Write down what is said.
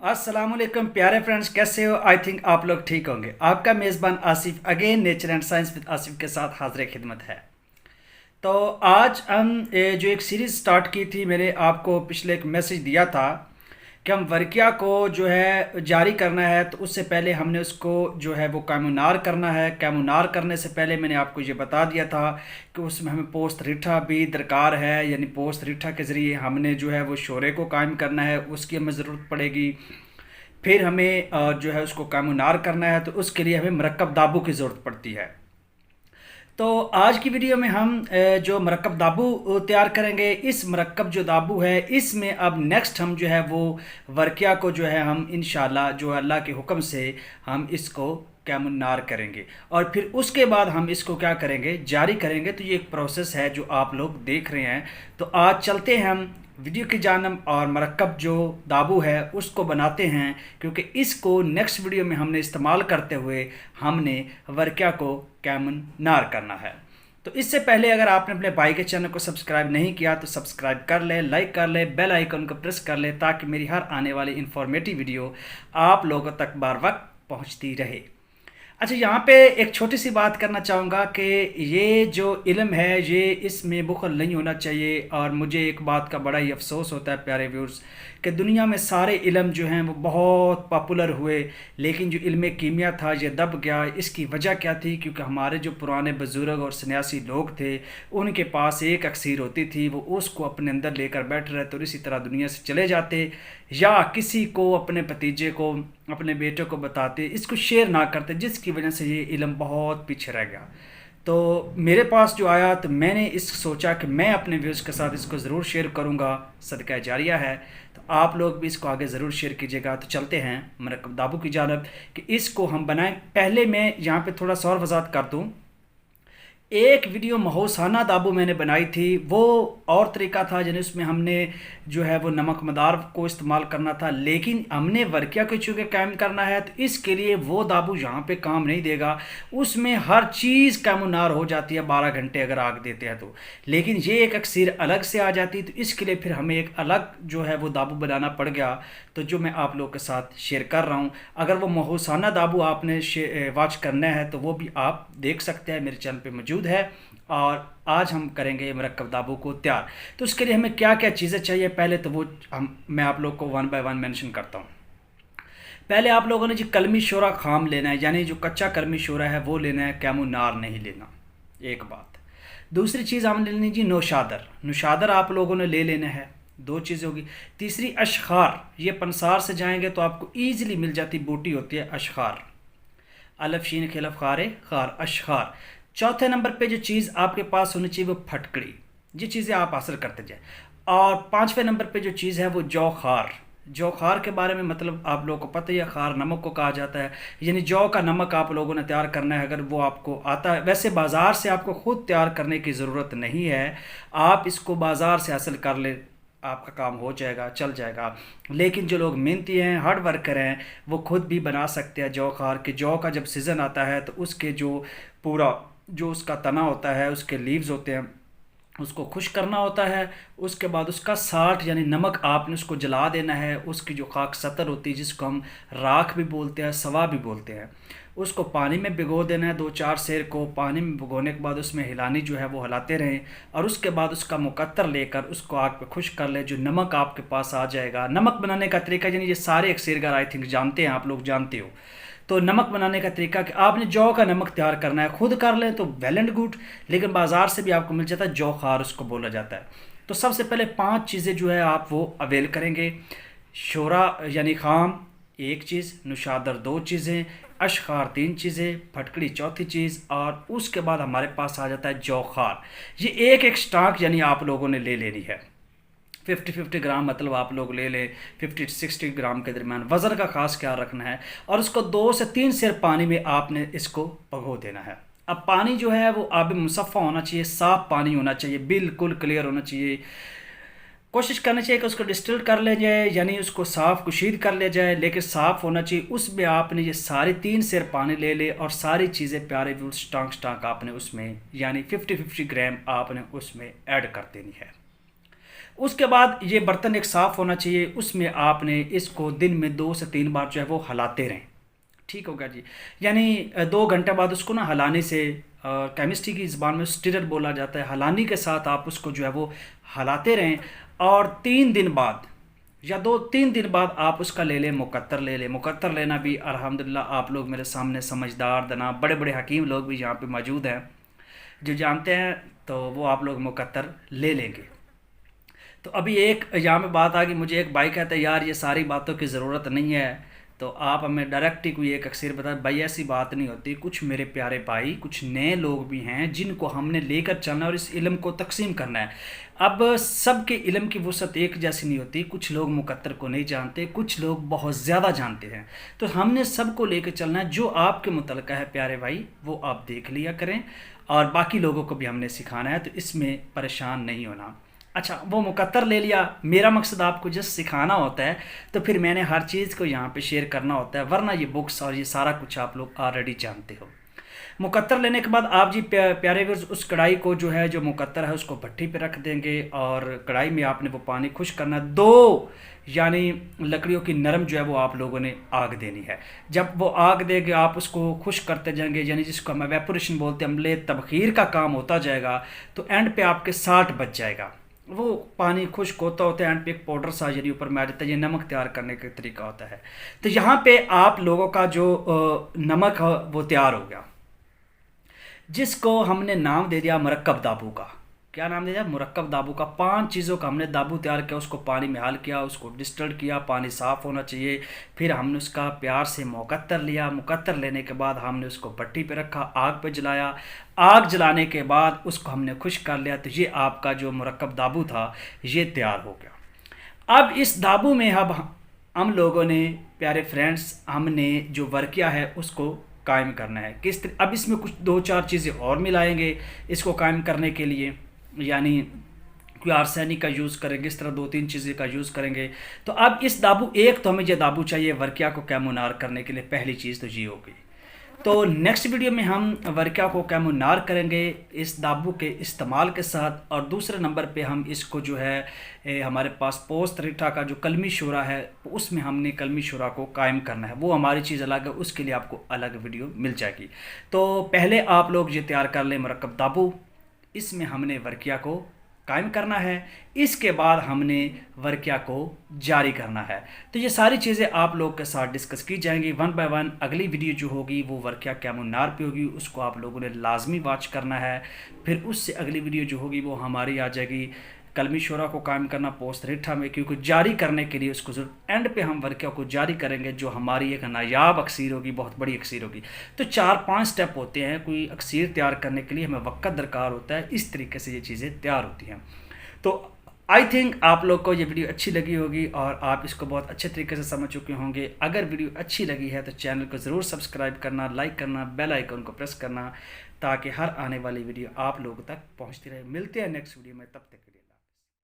अस्सलाम वालेकुम प्यारे फ्रेंड्स, कैसे हो? आई थिंक आप लोग ठीक होंगे। आपका मेज़बान Asif again nature and science with Asif के साथ हाजिर खिदमत है। तो आज हम जो एक सीरीज़ स्टार्ट की थी, मैंने आपको पिछले एक मैसेज दिया था कि हम वर्किया को जो है जारी करना है, तो उससे पहले हमने उसको जो है वो कैमुनार करना है। कैमुनार करने से पहले मैंने आपको ये बता दिया था कि उसमें हमें पोस्ट रिठा भी दरकार है, यानी पोस्ट रिठा के ज़रिए हमने जो है वो शोरे को कायम करना है, उसकी हमें ज़रूरत पड़ेगी। फिर हमें जो है उसको कैमुनार करना है, तो उसके लिए हमें मरकब दाबू की ज़रूरत पड़ती है। तो आज की वीडियो में हम जो मरकब दाबू तैयार करेंगे, इस मरकब जो दाबू है इसमें अब नेक्स्ट हम जो है वो वर्किया को जो है हम इंशाल्लाह जो अल्लाह के हुक्म से हम इसको कैमुनार करेंगे और फिर उसके बाद हम इसको क्या करेंगे, जारी करेंगे। तो ये एक प्रोसेस है जो आप लोग देख रहे हैं। तो आज चलते हैं हम वीडियो की जानब और मरकब जो दाबू है उसको बनाते हैं, क्योंकि इसको नेक्स्ट वीडियो में हमने इस्तेमाल करते हुए हमने वर्किया को कैमुनार करना है। तो इससे पहले अगर आपने अपने भाई के चैनल को सब्सक्राइब नहीं किया तो सब्सक्राइब कर ले, लाइक कर ले, बेल आइकन को प्रेस कर ले, ताकि मेरी हर आने वाली इन्फॉर्मेटिव वीडियो आप लोगों तक बार वक्त पहुँचती रहे। अच्छा, यहाँ पे एक छोटी सी बात करना चाहूँगा कि ये जो इल्म है ये इसमें बुखल नहीं होना चाहिए। और मुझे एक बात का बड़ा ही अफसोस होता है प्यारे व्यूअर्स, कि दुनिया में सारे इल्म जो हैं वो बहुत पॉपुलर हुए, लेकिन जो इल्म कीमिया था ये दब गया। इसकी वजह क्या थी? क्योंकि हमारे जो पुराने बुज़ुर्ग और सन्यासी लोग थे उनके पास एक अक्सीर होती थी, वो उसको अपने अंदर लेकर बैठ रहते और इसी तरह दुनिया से चले जाते, या किसी को, अपने भतीजे को, अपने बेटे को बताते, इसको शेयर ना करते, जिसकी वजह से ये इल्म बहुत पीछे रह गया। तो मेरे पास जो आया तो मैंने इस सोचा कि मैं अपने व्यूज़ के साथ इसको ज़रूर शेयर करूँगा, सदका जारिया है। तो आप लोग भी इसको आगे ज़रूर शेयर कीजिएगा। तो चलते हैं मरकब दाबू की जानब कि इसको हम बनाएं। पहले मैं यहाँ पे थोड़ा सा और वजाहत कर दूँ। एक वीडियो महौसाना दाबू मैंने बनाई थी, वो और तरीका था, यानी उसमें हमने जो है वो नमक मदार को इस्तेमाल करना था, लेकिन हमने वर्किया को चूँकि कायम करना है तो इसके लिए वो दाबू यहाँ पे काम नहीं देगा। उसमें हर चीज़ कैमुनार हो जाती है 12 घंटे अगर आग देते हैं तो, लेकिन ये एक अक्सीर अलग से आ जाती, तो इसके लिए फिर हमें एक अलग जो है वो दाबू बनाना पड़ गया। तो जो मैं आप लोग के साथ शेयर कर रहा हूँ, अगर वो महौसाना दाबू आपने वॉच करना है तो वो भी आप देख सकते हैं, मेरे चैनल पे मौजूद है। और आज हम करेंगे मरकब दाबू को तैयार। तो उसके लिए हमें क्या क्या चीज़ें चाहिए, पहले तो वो मैं आप लोग को वन बाय वन मेंशन करता हूँ। पहले आप लोगों ने जो कलमी शोरा खाम लेना है, यानी जो कच्चा कलमी शोरा है वो लेना है, कैमुनार नहीं लेना, एक बात। दूसरी चीज़ हमने लेनी जी नौशादर। नौशादर आप लोगों ने ले लेना है, दो चीज़ें होगी। तीसरी अशखार, ये पंसार से जाएंगे तो आपको ईजिली मिल जाती बूटी होती है अशखार, अलफ शीन खिलफ खारे खार, अशखार। चौथे नंबर पे जो चीज़ आपके पास होनी चाहिए वो फटकड़ी, ये चीज़ें आप हासिल करते जाए। और पाँचवें नंबर पे जो चीज़ है वो जौ खार। जौ खार के बारे में मतलब आप लोगों को पता ही है, खार नमक को कहा जाता है, यानी जौ का नमक आप लोगों ने तैयार करना है। अगर वो आपको आता है, वैसे बाज़ार से आपको ख़ुद तैयार करने की ज़रूरत नहीं है, आप इसको बाज़ार से हासिल कर ले, आपका काम हो जाएगा, चल जाएगा। लेकिन जो लोग मेहनती हैं, हार्ड वर्कर हैं, वो खुद भी बना सकते हैं जौ खार के। जौ का जब सीज़न आता है तो उसके जो पूरा जो उसका तना होता है, उसके लीव्स होते हैं, उसको खुश करना होता है। उसके बाद उसका साठ यानी नमक आपने उसको जला देना है। उसकी जो खाक सतर होती है, जिसको हम राख भी बोलते हैं, सवा भी बोलते हैं, उसको पानी में भिगो देना है। 2-4 सेर को पानी में भिगोने के बाद उसमें हिलानी जो है वो हिलाते रहें, और उसके बाद उसका मुकत्तर लेकर उसको आग पे खुश कर ले, जो नमक आपके पास आ जाएगा। नमक बनाने का तरीका, यानी ये सारे अक्सरगर आई थिंक जानते हैं, आप लोग जानते हो। तो नमक बनाने का तरीका कि आपने जौ का नमक तैयार करना है, खुद कर लें तो वेल एंड गुड, लेकिन बाज़ार से भी आपको मिल जाता है, जौ खार उसको बोला जाता है। तो सबसे पहले 5 चीज़ें जो है आप वो अवेल करेंगे। शोरा यानी खाम एक चीज़, नुशादर 2 चीज़ें, अशखार 3 चीज़ें, फटकड़ी चौथी चीज़, और उसके बाद हमारे पास आ जाता है जौ खार। ये एक एक स्टॉक यानी आप लोगों ने ले लेनी है। 50-50 ग्राम मतलब आप लोग ले लें, 50-60 ग्राम के दरमियान। वज़न का खास ख्याल रखना है, और उसको 2 से 3 सेर पानी में आपने इसको भगो देना है। अब पानी जो है वो आब मुसफ़ा होना चाहिए, साफ़ पानी होना चाहिए, बिल्कुल क्लियर होना चाहिए। कोशिश करनी चाहिए कि उसको डिस्टिल कर लिया जाए, यानी उसको साफ़ कुशीद कर लिया जाए, लेकिन साफ़ होना चाहिए। उसमें आपने ये सारे 3 सेर पानी ले ले, और सारी चीज़ें प्यारे व्यूअर्स स्टांक आपने उसमें यानी 50-50 ग्राम आपने उसमें ऐड कर देनी है। اس کے بعد یہ برتن ایک صاف ہونا چاہیے، اس میں آپ نے اس کو دن میں 2 سے 3 بار جو ہے وہ ہلاتے رہیں، ٹھیک ہوگا جی۔ یعنی 2 گھنٹے بعد اس کو نا ہلانے سے، کیمسٹری کی زبان میں اسٹیرر بولا جاتا ہے، ہلانے کے ساتھ آپ اس کو جو ہے وہ ہلاتے رہیں، اور 3 دن بعد یا 2-3 دن بعد آپ اس کا لے لیں مقطر لے لیں۔ مقطر لینا بھی الحمدللہ آپ لوگ میرے سامنے سمجھدار دنا بڑے بڑے حکیم لوگ بھی یہاں پہ موجود ہیں جو جانتے ہیں، تو وہ آپ لوگ مقطر لے لیں گے۔ تو ابھی ایک یہاں میں بات آ گئی، مجھے ایک بھائی کہتا ہے یار یہ ساری باتوں کی ضرورت نہیں ہے، تو آپ ہمیں ڈائریکٹ ہی کوئی ایک اکثر بتائیں۔ بھائی ایسی بات نہیں ہوتی، کچھ میرے پیارے بھائی، کچھ نئے لوگ بھی ہیں جن کو ہم نے لے کر چلنا ہے اور اس علم کو تقسیم کرنا ہے۔ اب سب کے علم کی وسعت ایک جیسی نہیں ہوتی، کچھ لوگ مقطر کو نہیں جانتے، کچھ لوگ بہت زیادہ جانتے ہیں، تو ہم نے سب کو لے کے چلنا ہے۔ جو آپ کے متعلقہ ہے پیارے بھائی وہ آپ دیکھ لیا کریں، اور باقی لوگوں کو بھی ہم نے سکھانا ہے، تو اس میں پریشان نہیں ہونا۔ اچھا، وہ مقطر لے لیا، میرا مقصد آپ کو جس سکھانا ہوتا ہے، تو پھر میں نے ہر چیز کو یہاں پہ شیئر کرنا ہوتا ہے، ورنہ یہ بکس اور یہ سارا کچھ آپ لوگ آلریڈی جانتے ہو۔ مقطر لینے کے بعد آپ جی پیارے ورز اس کڑھائی کو جو ہے، جو مقطر ہے اس کو بھٹی پہ رکھ دیں گے، اور کڑھائی میں آپ نے وہ پانی خشک کرنا ہے، 2 یعنی لکڑیوں کی نرم جو ہے وہ آپ لوگوں نے آگ دینی ہے۔ جب وہ آگ دے گے آپ اس کو خشک کرتے جائیں گے، یعنی جس کو ہم ایویپوریشن بولتے ہیں، عملے تبخیر کا کام ہوتا جائے گا، تو اینڈ پہ آپ کے 60 بچ جائے گا۔ وہ پانی خشک ہوتا ہے اینڈ پہ ایک پاؤڈر سا یعنی اوپر میں آ جاتا ہے، یہ نمک تیار کرنے کا طریقہ ہوتا ہے۔ تو یہاں پہ آپ لوگوں کا جو نمک ہے وہ تیار ہو گیا، جس کو ہم نے نام دے دیا مرکب دابو کا۔ کیا نام دے دیا؟ مرکب دابو کا۔ 5 چیزوں کا ہم نے دابو تیار کیا، اس کو پانی میں حل کیا، اس کو ڈسٹلڈ کیا، پانی صاف ہونا چاہیے، پھر ہم نے اس کا پیار سے مقطر لیا، مقطر لینے کے بعد ہم نے اس کو بھٹی پہ رکھا، آگ پہ جلایا، آگ جلانے کے بعد اس کو ہم نے خشک کر لیا، تو یہ آپ کا جو مرکب دابو تھا یہ تیار ہو گیا۔ اب اس دابو میں اب ہم لوگوں نے پیارے فرینڈس، ہم نے جو ورقیہ ہے اس کو قائم کرنا ہے۔ کس طرح؟ اب اس میں کچھ 2-4 چیزیں اور ملائیں گے اس کو قائم کرنے کے لیے، یعنی کوئی آرسینک کا یوز کریں گے، اس طرح 2-3 چیزیں کا یوز کریں گے۔ تو اب اس دابو، ایک تو ہمیں یہ دابو چاہیے ورقیہ کو کیمونار کرنے کے لیے، پہلی چیز تو یہ ہوگی۔ تو نیکسٹ ویڈیو میں ہم ورقیہ کو کیمونار کریں گے اس دابو کے استعمال کے ساتھ، اور دوسرے نمبر پہ ہم اس کو جو ہے ہمارے پاس پوست ریٹھا کا جو کلمی شورا ہے اس میں ہم نے کلمی شورا کو قائم کرنا ہے، وہ ہماری چیز الگ ہے، اس کے لیے آپ کو الگ ویڈیو مل جائے گی۔ تو پہلے آپ لوگ یہ تیار کر لیں مرکب دابو، اس میں ہم نے ورقیہ کو قائم کرنا ہے، اس کے بعد ہم نے ورقیہ کو جاری کرنا ہے۔ تو یہ ساری چیزیں آپ لوگ کے ساتھ ڈسکس کی جائیں گی 1 بائی 1۔ اگلی ویڈیو جو ہوگی وہ ورقیہ کیمونار پہ ہوگی، اس کو آپ لوگوں نے لازمی واچ کرنا ہے۔ پھر اس سے اگلی ویڈیو جو ہوگی وہ ہماری آ جائے گی کلمی شورا کو قائم کرنا پوست ریٹھا میں، کیونکہ جاری کرنے کے لیے اس کو ضرورت، اینڈ پہ ہم ورقیہ کو جاری کریں گے جو ہماری ایک نایاب اکسیر ہوگی، بہت بڑی اکسیر ہوگی۔ تو 4-5 سٹیپ ہوتے ہیں، کوئی اکسیر تیار کرنے کے لیے ہمیں وقت درکار ہوتا ہے، اس طریقے سے یہ چیزیں تیار ہوتی ہیں۔ تو آئی تھنک آپ لوگ کو یہ ویڈیو اچھی لگی ہوگی اور آپ اس کو بہت اچھے طریقے سے سمجھ چکے ہوں گے۔ اگر ویڈیو اچھی لگی ہے تو چینل کو ضرور سبسکرائب کرنا، لائک کرنا، بیل آئیکن کو پریس کرنا، تاکہ ہر آنے والی ویڈیو آپ لوگوں تک پہنچتی رہے۔ ملتے ہیں نیکسٹ ویڈیو میں، تب تک کے لیے